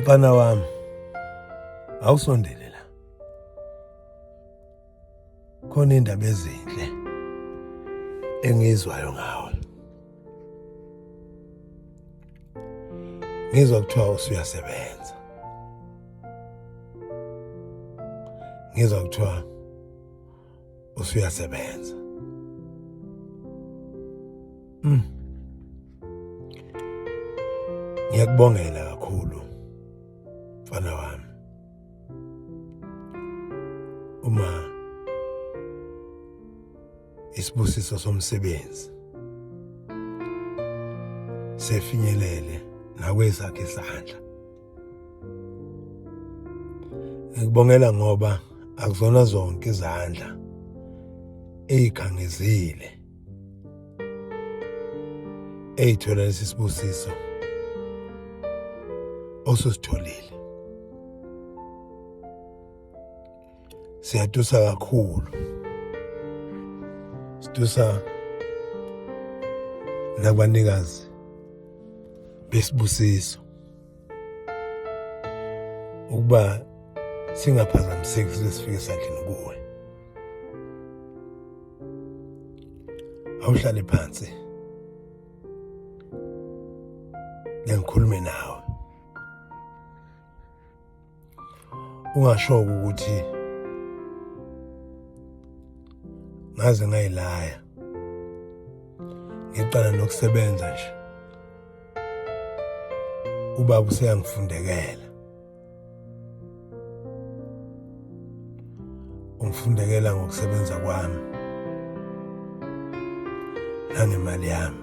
Mfana wami, awusondele la. Khona indaba ezinhle engizwayo ngawe. Ngizwa kuthiwa usuyasebenza. Ngizwa kuthiwa usuyasebenza. Ngiyakubongela kakhulu mfana wami. Uma isibusiso somsebenzi sefinyelele nakwesakhe isandla, ngikubongela ngoba akuzona zonke izandla ezikhangezile ezithola lesi sibusiso osusitholile. Siyatusa kakhulu, situsa nakubanikazi besibusiso ukuba singaphazamiseki size sifike esandleni kuwe. Awuhlale phansi ngikhulume nawe, ungasho ukuthi ngaze ngayilaya ngiqala nokusebenza nje. Ubaba useyangifundekela, ungifundekela ngokusebenza kwami nangemali yami.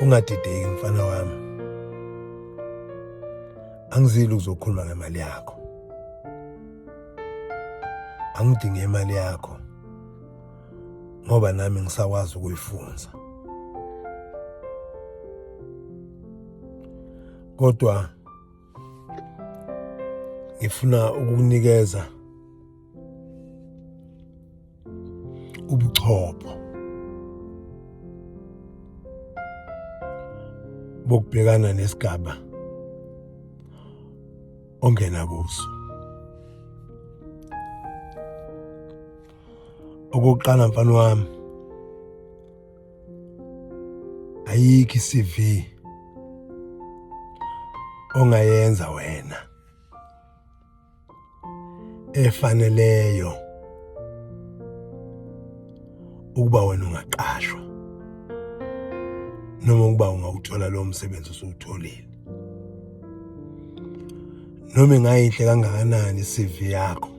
Ungadideki mfana wami, angizili ukuzokhuluma ngemali yakho, angidinge imali yakho ngoba nami ngisakwazi ukuyifunza. Kodwa ngifuna ukukunikeza ubuchopho bokubhekana nesigaba ongena kuso. Okokuqala mfana wami, ayikho i-CV ongayenza wena efaneleyo ukuba wena ungaqashwa noma ukuba ungawuthola lo msebenzi osuwutholile. Noma ingayinhle kangakanani i-CV yakho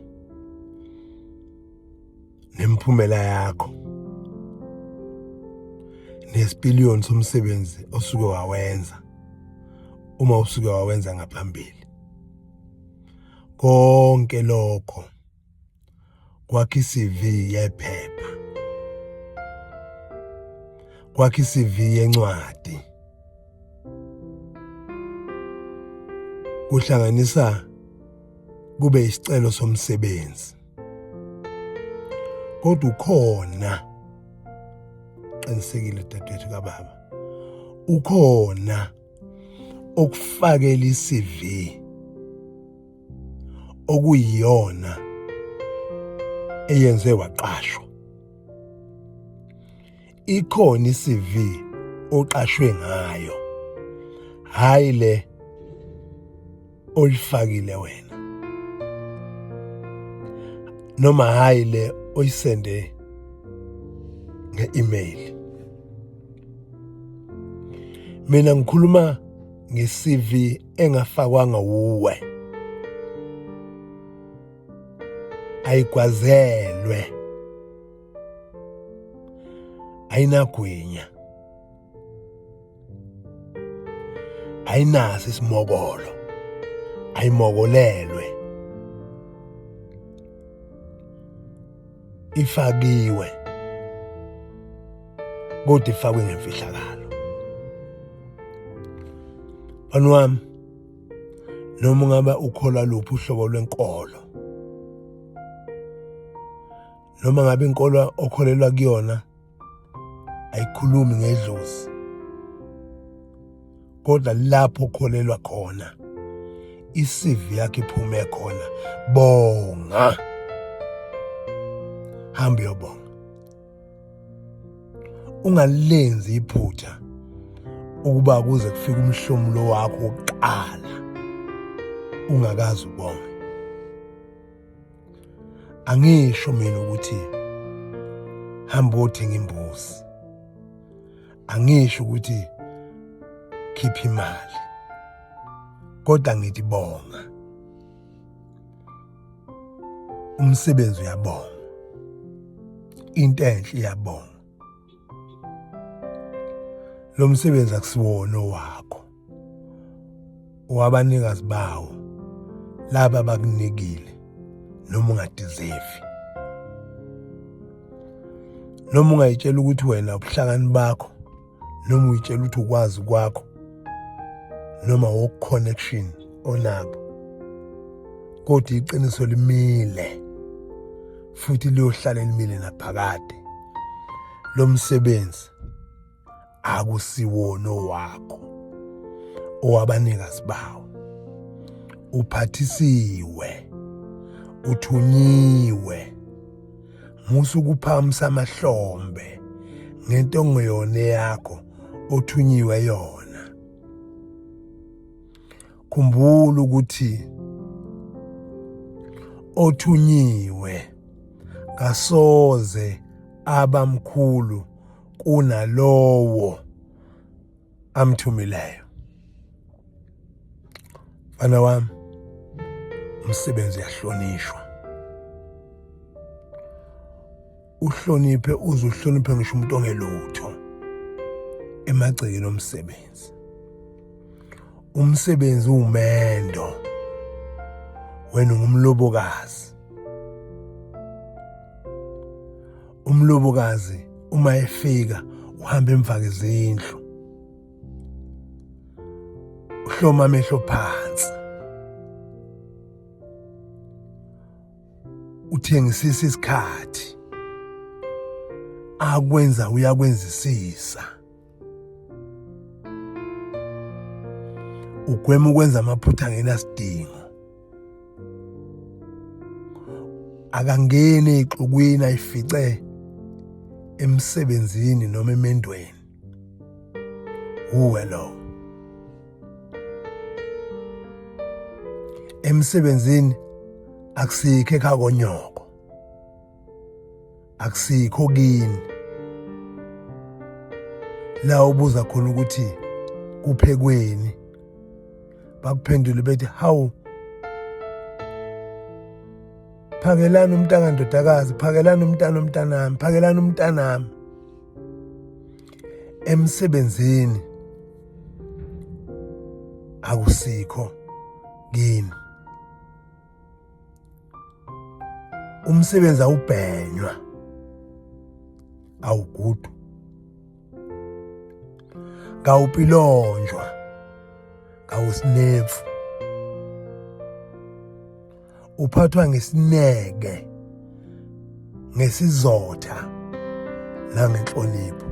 nemiphumela yakho nesipiliyoni somsebenzi osuke wawenza uma usuke wawenza ngaphambili, konke lokho kwakha i-CV yephepha, kwakha i-CV yencwadi, kuhlanganisa kube isicelo somsebenzi. Kodwa ukhona, qinisekile dadewethu kababa, ukhona okufakela i-CV okuyiyona eyenze waqashwa. Ikhona i-CV oqashwe ngayo, hayi le oyifakile wena, noma hayi le oyisende nge-email. Mina ngikhuluma nge-CV engafakwanga uwe, ayigwazelwe, ayinagwinya, ayinaso isimokolo, ayimokolelwe, ifakiwe kodwa ifakwe ngemfihlakalo. Mfana wami, noma ngaba ukholwa luphi uhlobo lwenkolo, noma ngabe inkolo okholelwa kuyona ayikhulumi ngedlozi, kodwa lapho ukholelwa khona isivi yakhe iphume khona. Bonga, hamba uyobonga. Ungalenzi iphutha ukuba kuze kufike umhlomulo wakho wokuqala ungakazi ubonge. Angisho mina ukuthi hamba uthenga imbuzi, angisho ukuthi khipha imali, kodwa ngithi bonga. Umsebenzi uyabonga, into enhle iyabonga. Lo msebenzi akusiwona owakho, owabanikazi bawo laba bakunikile noma ungadeserve. Noma ungayitshela ukuthi wena ubuhlakani bakho, noma uyitshela ukuthi ukwazi kwakho, noma wokuconnection onabo, kodwa iqiniso limile futhi liyohlala limile naphakade. Lo msebenzi akusiwona owakho, owabanikazi bawo. Uphathisiwe, uthunyiwe, musuku uphamisa amahlombe ngento ngeyona yakho othunyiwe yona. Khumbula ukuthi othunyiwe kasoze abamkhulu kunalowo amthumileyo. Mfana wami, umsebenzi uyahlonishwa. Uhloniphe, uze uhloniphe ngisho umuntu ongelutho emagcekeni omsebenzi. Umsebenzi umendo, wena ungumlobokazi. Umlobokazi uma efika uhamba emva kwezindlu, uhloma amehlo phansi, uthengisisa isikhathi, akwenza uyakwenzisisa, ugwema ukwenza amaphutha angenasidingo. Akangeni ey'xukwini ayifice emsebenzini noma emendweni. Uwe lo. Emsebenzini akusikho ekhakonyoko, akusikho kini la ubuza khona ukuthi kuphekweni, bakuphendule bethi hawu, phakelani umntana ndodakazi, phakelani umntana omntanami, phakelani umntanami. Emsebenzini akusikho kini. Umsebenzi awubhenywa, awugudu, kawupilonjwa, kawusinefu. Uphathwa ngesineke, ngesizotha nangenhlonipho.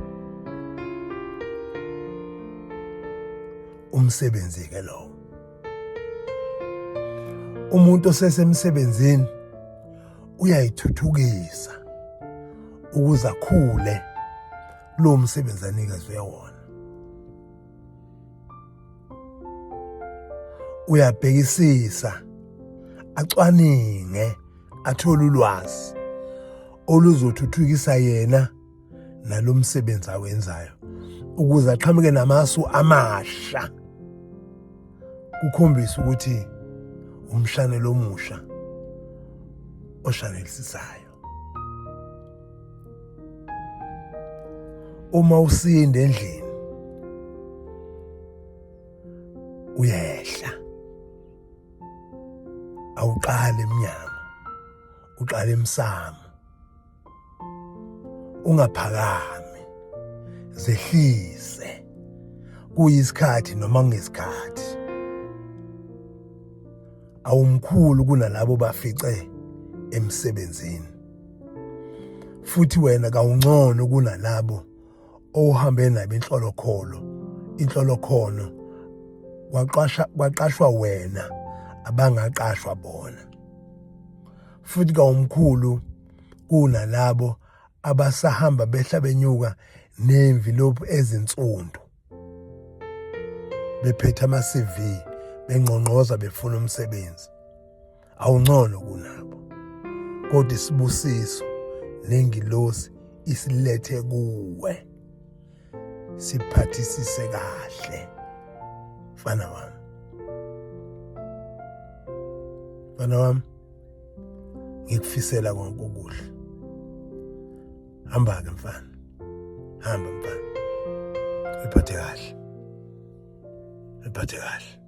Umsebenzi ke lo. Umuntu osesemsebenzini uyayithuthukisa ukuze akhule lo msebenzi anikezwe wona. Uyabhekisisa, acwaninge, athole ulwazi oluzothuthukisa yena nalo msebenzi awenzayo ukuze aqhamuke namasu amasha, ukukhombisa ukuthi umshanelo omusha oshanelisisayo. Uma usinda endlini uyehla, awuqali emnyango, uqala emsamo, ungaphakami, zehlise kuyisikhathi noma kungesikhathi. Awumkhulu kunalabo bafice emsebenzini, futhi wena kawungcono kunalabo ohambe nabo inhlolokhono kwaqashwa wena abangaqashwa bona, futhi kawumkhulu kunalabo abasahamba behla benyuka nemvilophi ezinsundu bephethe ama-CV bengqongqoza befuna umsebenzi. Awungcono kunabo, kodwa isibusiso nengilosi isilethe kuwe, siphathisise kahle mfana wami. Mfana wami, ngikufisela konke okuhle. Hamba-ke mfana, hamba mfana, uyiphathe kahle, uyiphathe kahle.